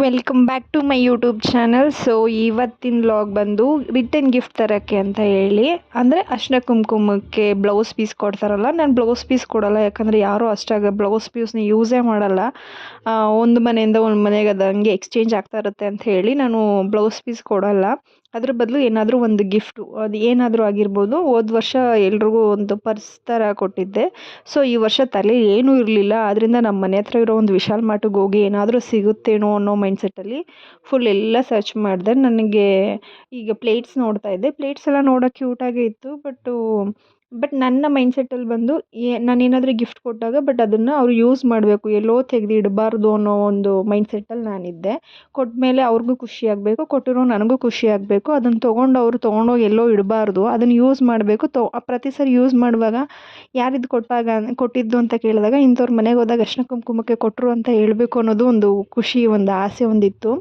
Welcome back to my YouTube channel. So ಇವತ್ತಿನ vlog ಬಂದು return gift ತರೋಕ್ಕೆ ಅಂತ ಹೇಳಿ, ಅಂದರೆ ಅರ್ಶಿನ ಕುಂಕುಮಕ್ಕೆ ಬ್ಲೌಸ್ ಪೀಸ್ ಕೊಡ್ತಾರಲ್ಲ, ನಾನು ಬ್ಲೌಸ್ ಪೀಸ್ ಕೊಡೋಲ್ಲ. ಯಾಕಂದರೆ ಯಾರೂ ಅಷ್ಟಾಗ ಬ್ಲೌಸ್ ಪೀಸ್ನ ಯೂಸೇ ಮಾಡಲ್ಲ. ಒಂದು ಮನೆಯಿಂದ ಒಂದು ಮನೆಗೆ ಅದು ಹಂಗೆ ಎಕ್ಸ್ಚೇಂಜ್ ಆಗ್ತಾ ಇರುತ್ತೆ ಅಂತ ಹೇಳಿ ನಾನು ಬ್ಲೌಸ್ ಪೀಸ್ ಕೊಡೋಲ್ಲ. ಅದ್ರ ಬದಲು ಏನಾದರೂ ಒಂದು ಗಿಫ್ಟು, ಅದು ಏನಾದರೂ ಆಗಿರ್ಬೋದು. ಹೋದ ವರ್ಷ ಎಲ್ರಿಗೂ ಒಂದು ಪರ್ಸ್ ಥರ ಕೊಟ್ಟಿದ್ದೆ. ಸೊ ಈ ವರ್ಷ ತಲೆ ಏನೂ ಇರಲಿಲ್ಲ. ಆದ್ದರಿಂದ ನಮ್ಮ ಮನೆ ಹತ್ರ ಇರೋ ಒಂದು ವಿಶಾಲ್ ಮಾರ್ಟಿಗೆ ಹೋಗಿ ಏನಾದರೂ ಸಿಗುತ್ತೇನೋ ಅನ್ನೋ ಮೈಂಡ್ಸೆಟ್ಟಲ್ಲಿ ಫುಲ್ ಎಲ್ಲ ಸರ್ಚ್ ಮಾಡಿದೆ. ನನಗೆ ಈಗ ಪ್ಲೇಟ್ಸ್ ನೋಡ್ತಾ ಇದ್ದೆ. ಪ್ಲೇಟ್ಸ್ ಎಲ್ಲ ನೋಡೋಕ್ಕೆ ಕ್ಯೂಟಾಗೇ ಇತ್ತು. ಬಟ್ ನನ್ನ ಮೈಂಡ್ಸೆಟ್ಟಲ್ಲಿ ಬಂದು ನಾನೇನಾದರೂ ಗಿಫ್ಟ್ ಕೊಟ್ಟಾಗ ಅದನ್ನು ಅವ್ರು ಯೂಸ್ ಮಾಡಬೇಕು, ಎಲ್ಲೋ ತೆಗೆದು ಇಡಬಾರ್ದು ಅನ್ನೋ ಒಂದು ಮೈಂಡ್ಸೆಟ್ಟಲ್ಲಿ ನಾನಿದ್ದೆ. ಕೊಟ್ಟಮೇಲೆ ಅವ್ರಿಗೂ ಖುಷಿ ಆಗಬೇಕು, ಕೊಟ್ಟಿರೋ ನನಗೂ ಖುಷಿ ಆಗಬೇಕು. ಅದನ್ನು ತೊಗೊಂಡೋಗಿ ಎಲ್ಲೋ ಇಡಬಾರ್ದು, ಅದನ್ನು ಯೂಸ್ ಮಾಡಬೇಕು. ಪ್ರತಿ ಸರಿ ಯೂಸ್ ಮಾಡುವಾಗ ಯಾರಿದು ಕೊಟ್ಟಿದ್ದು ಅಂತ ಕೇಳಿದಾಗ ಇಂಥವ್ರ ಮನೆಗೆ ಹೋದಾಗ ಅರ್ಶಿನ ಕುಂಕುಮಕ್ಕೆ ಕೊಟ್ಟರು ಅಂತ ಹೇಳಬೇಕು ಅನ್ನೋದು ಒಂದು ಖುಷಿ, ಒಂದು ಆಸೆ ಒಂದಿತ್ತು.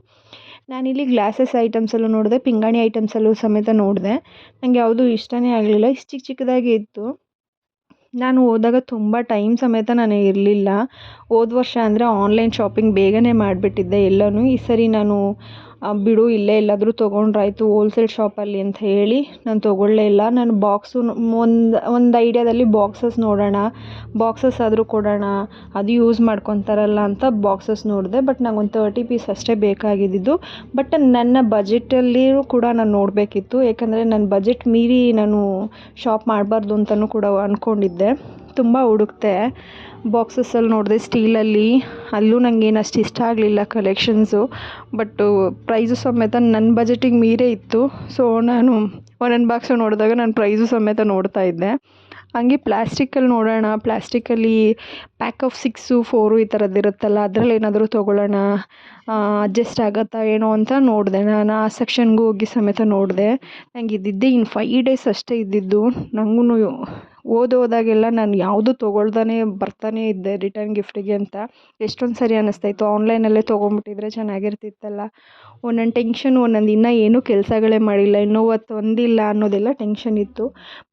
ನಾನಿಲ್ಲಿ ಗ್ಲಾಸಸ್ ಐಟಮ್ಸಲ್ಲೂ ನೋಡಿದೆ, ಪಿಂಗಾಣಿ ಐಟಮ್ಸಲ್ಲೂ ಸಮೇತ ನೋಡಿದೆ. ನನಗೆ ಯಾವುದೂ ಇಷ್ಟನೇ ಆಗಲಿಲ್ಲ. ಇಷ್ಟು ಚಿಕ್ಕದಾಗಿ ಇತ್ತು. ನಾನು ಹೋದಾಗ ತುಂಬ ಟೈಮ್ ಸಮೇತ ನಾನು ಇರಲಿಲ್ಲ. ಹೋದ ವರ್ಷ ಅಂದರೆ ಆನ್ಲೈನ್ ಶಾಪಿಂಗ್ ಬೇಗನೆ ಮಾಡಿಬಿಟ್ಟಿದ್ದೆ ಎಲ್ಲನೂ. ಈ ಸರಿ ನಾನು ಬಿಡು ಇಲ್ಲೇ ಎಲ್ಲಾದರೂ ತೊಗೊಂಡ್ರಾಯ್ತು ಹೋಲ್ಸೇಲ್ ಶಾಪಲ್ಲಿ ಅಂತ ಹೇಳಿ ನಾನು ತೊಗೊಳ್ಳೇ ಇಲ್ಲ. ನಾನು ಬಾಕ್ಸು ಒಂದು ಐಡಿಯಾದಲ್ಲಿ ಬಾಕ್ಸಸ್ ನೋಡೋಣ, ಬಾಕ್ಸಸ್ ಆದರೂ ಕೊಡೋಣ, ಅದು ಯೂಸ್ ಮಾಡ್ಕೊತಾರಲ್ಲ ಅಂತ ಬಾಕ್ಸಸ್ ನೋಡಿದೆ. ಬಟ್ ನಂಗೊಂದು 30 ಪೀಸ್ ಅಷ್ಟೇ ಬೇಕಾಗಿದ್ದು. ಬಟ್ ನನ್ನ ಬಜೆಟಲ್ಲಿಯೂ ಕೂಡ ನಾನು ನೋಡಬೇಕಿತ್ತು. ಯಾಕಂದರೆ ನನ್ನ ಬಜೆಟ್ ಮೀರಿ ನಾನು ಶಾಪ್ ಮಾಡಬಾರ್ದು ಅಂತಲೂ ಕೂಡ ಅಂದ್ಕೊಂಡಿದ್ದೆ. ತುಂಬ ಹುಡುಕ್ತೆ, ಬಾಕ್ಸಸ್ಸಲ್ಲಿ ನೋಡಿದೆ ಸ್ಟೀಲಲ್ಲಿ. ಅಲ್ಲೂ ನನಗೇನು ಅಷ್ಟು ಇಷ್ಟ ಆಗಲಿಲ್ಲ ಕಲೆಕ್ಷನ್ಸು. ಪ್ರೈಸು ಸಮೇತ ನನ್ನ ಬಜೆಟಿಗೆ ಮೀರೇ ಇತ್ತು. ಸೊ ನಾನು ಒಂದೊಂದು ಬಾಕ್ಸು ನೋಡಿದಾಗ ನಾನು ಪ್ರೈಸು ಸಮೇತ ನೋಡ್ತಾ ಇದ್ದೆ. ಹಂಗೆ ಪ್ಲ್ಯಾಸ್ಟಿಕ್ಕಲ್ಲಿ ನೋಡೋಣ, ಪ್ಲ್ಯಾಸ್ಟಿಕ್ಕಲ್ಲಿ ಪ್ಯಾಕ್ ಆಫ್ 6, 4 ಈ ಥರದ್ದು ಇರುತ್ತಲ್ಲ, ಅದರಲ್ಲಿ ಏನಾದರೂ ತೊಗೊಳ್ಳೋಣ, ಅಡ್ಜಸ್ಟ್ ಆಗುತ್ತಾ ಏನೋ ಅಂತ ನೋಡಿದೆ. ನಾನು ಆ ಸೆಕ್ಷನ್ಗೂ ಹೋಗಿ ಸಮೇತ ನೋಡಿದೆ. ನಂಗೆ ಇದ್ದಿದ್ದೇ ಇನ್ನು 5 ಡೇಸ್ ಅಷ್ಟೇ ಇದ್ದಿದ್ದು. ನನಗೂ ಹೋದಾಗೆಲ್ಲ ನಾನು ಯಾವುದೂ ತೊಗೊಳ್ದೇ ಬರ್ತಾನೆ ಇದ್ದೆ ರಿಟರ್ನ್ ಗಿಫ್ಟಿಗೆ ಅಂತ. ಎಷ್ಟೊಂದು ಸರಿ ಅನ್ನಿಸ್ತಾಯಿತ್ತು ಆನ್ಲೈನಲ್ಲೇ ತೊಗೊಂಬಿಟ್ಟಿದ್ರೆ ಚೆನ್ನಾಗಿರ್ತಿತ್ತಲ್ಲ. ಒಂದೊಂದು ಟೆನ್ಷನ್, ಒಂದೊಂದು ಇನ್ನೂ ಏನೂ ಕೆಲಸಗಳೇ ಮಾಡಿಲ್ಲ, ಇನ್ನೂ ಒಂದಿಲ್ಲ ಅನ್ನೋದೆಲ್ಲ ಟೆನ್ಷನ್ ಇತ್ತು.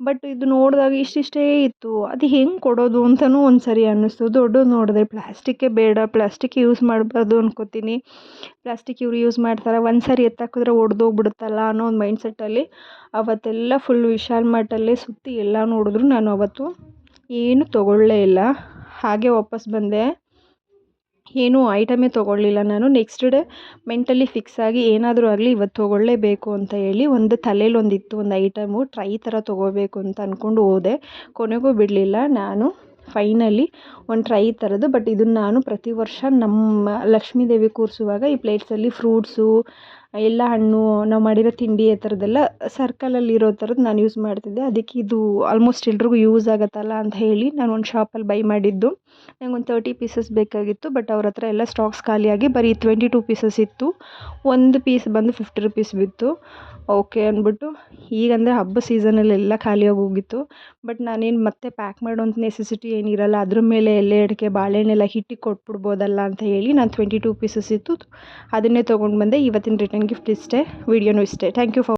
ಬಟ್ ಇದು ನೋಡಿದಾಗ ಇಷ್ಟಿಷ್ಟೇ ಇತ್ತು. ಅದು ಹೆಂಗೆ ಕೊಡೋದು ಅಂತಲೂ ಒಂದು ಸರಿ ಅನ್ನಿಸ್ತು. ದೊಡ್ಡದು ನೋಡಿದೆ, ಪ್ಲ್ಯಾಸ್ಟಿಕ್ಕೇ ಬೇಡ, ಪ್ಲ್ಯಾಸ್ಟಿಕ್ ಯೂಸ್ ಮಾಡಬಾರ್ದು ಅನ್ಕೋತೀನಿ. ಪ್ಲ್ಯಾಸ್ಟಿಕ್ ಇವ್ರು ಯೂಸ್ ಮಾಡ್ತಾರೆ, ಒಂದು ಸರಿ ಎತ್ತಾಕಿದ್ರೆ ಒಡೆದೋಗ್ಬಿಡುತ್ತಲ್ಲ ಅನ್ನೋ ಒಂದು ಮೈಂಡ್ಸೆಟ್ಟಲ್ಲಿ ಅವತ್ತೆಲ್ಲ ಫುಲ್ ವಿಶಾಲ್ ಮಾರ್ಟಲ್ಲೇ ಸುತ್ತಿ ಎಲ್ಲ ನೋಡಿದ್ರು. ನಾನು ಅವತ್ತು ಏನೂ ತೊಗೊಳ್ಳೇ ಇಲ್ಲ, ಹಾಗೆ ವಾಪಸ್ ಬಂದೆ. ಏನೂ ಐಟಮೇ ತೊಗೊಳ್ಳಿಲ್ಲ ನಾನು. ನೆಕ್ಸ್ಟ್ ಡೇ ಮೆಂಟಲಿ ಫಿಕ್ಸ್ ಆಗಿ ಏನಾದರೂ ಆಗಲಿ ಇವತ್ತು ತೊಗೊಳ್ಳೇಬೇಕು ಅಂತ ಹೇಳಿ ಒಂದು ತಲೆಯಲ್ಲಿ ಒಂದಿತ್ತು, ಒಂದು ಐಟಮು ಟ್ರೈ ಥರ ತೊಗೋಬೇಕು ಅಂತ ಅಂದ್ಕೊಂಡು ಹೋದೆ. ಕೊನೆಗೂ ಬಿಡಲಿಲ್ಲ ನಾನು. ಫೈನಲಿ ಒಂದು ಟ್ರೈ ಥರದ್ದು. ಬಟ್ ಇದನ್ನು ನಾನು ಪ್ರತಿ ವರ್ಷ ನಮ್ಮ ಲಕ್ಷ್ಮೀ ದೇವಿ ಕೂರಿಸುವಾಗ ಈ ಪ್ಲೇಟ್ಸಲ್ಲಿ ಫ್ರೂಟ್ಸು, ಎಲ್ಲ ಹಣ್ಣು, ನಾವು ಮಾಡಿರೋ ತಿಂಡಿ ಆ ಥರದ್ದೆಲ್ಲ ಸರ್ಕಲಲ್ಲಿರೋ ಥರದ್ದು ನಾನು ಯೂಸ್ ಮಾಡ್ತಿದ್ದೆ. ಅದಕ್ಕೆ ಇದು ಆಲ್ಮೋಸ್ಟ್ ಎಲ್ರಿಗೂ ಯೂಸ್ ಆಗುತ್ತಲ್ಲ ಅಂತ ಹೇಳಿ ನಾನು ಒಂದು ಶಾಪಲ್ಲಿ ಬೈ ಮಾಡಿದ್ದು. ನನಗೊಂದು 30 ಪೀಸಸ್ ಬೇಕಾಗಿತ್ತು. ಬಟ್ ಅವ್ರ ಹತ್ರ ಎಲ್ಲ ಸ್ಟಾಕ್ಸ್ ಖಾಲಿಯಾಗಿ ಬರೀ 22 ಪೀಸಸ್ ಇತ್ತು. ಒಂದು ಪೀಸ್ ಬಂದು 50 ರುಪೀಸ್ ಬಿತ್ತು. ಓಕೆ ಅಂದ್ಬಿಟ್ಟು, ಈಗಂದರೆ ಹಬ್ಬ ಸೀಸನಲ್ಲೆಲ್ಲ ಖಾಲಿಯಾಗಿ ಹೋಗಿತ್ತು. ಬಟ್ ನಾನೇನು ಮತ್ತೆ ಪ್ಯಾಕ್ ಮಾಡೋಂಥ ನೆಸೆಸಿಟಿ ಏನಿರಲ್ಲ, ಅದ್ರ ಮೇಲೆ ಎಲೆ ಅಡಿಕೆ ಬಾಳೆಹಣ್ಣೆಲ್ಲ ಹಿಟ್ಟಿಗೆ ಕೊಟ್ಬಿಡ್ಬೋದಲ್ಲ ಅಂತ ಹೇಳಿ ನಾನು 22 ಪೀಸಸ್ ಇತ್ತು, ಅದನ್ನೇ ತೊಗೊಂಡು ಬಂದೆ. ಇವತ್ತಿನ ರಿಟರ್ನ್ ಗಿಫ್ಟ್ ಇಷ್ಟೇ, ವಿಡಿಯೋನೂ ಇಷ್ಟೇ. Thank you for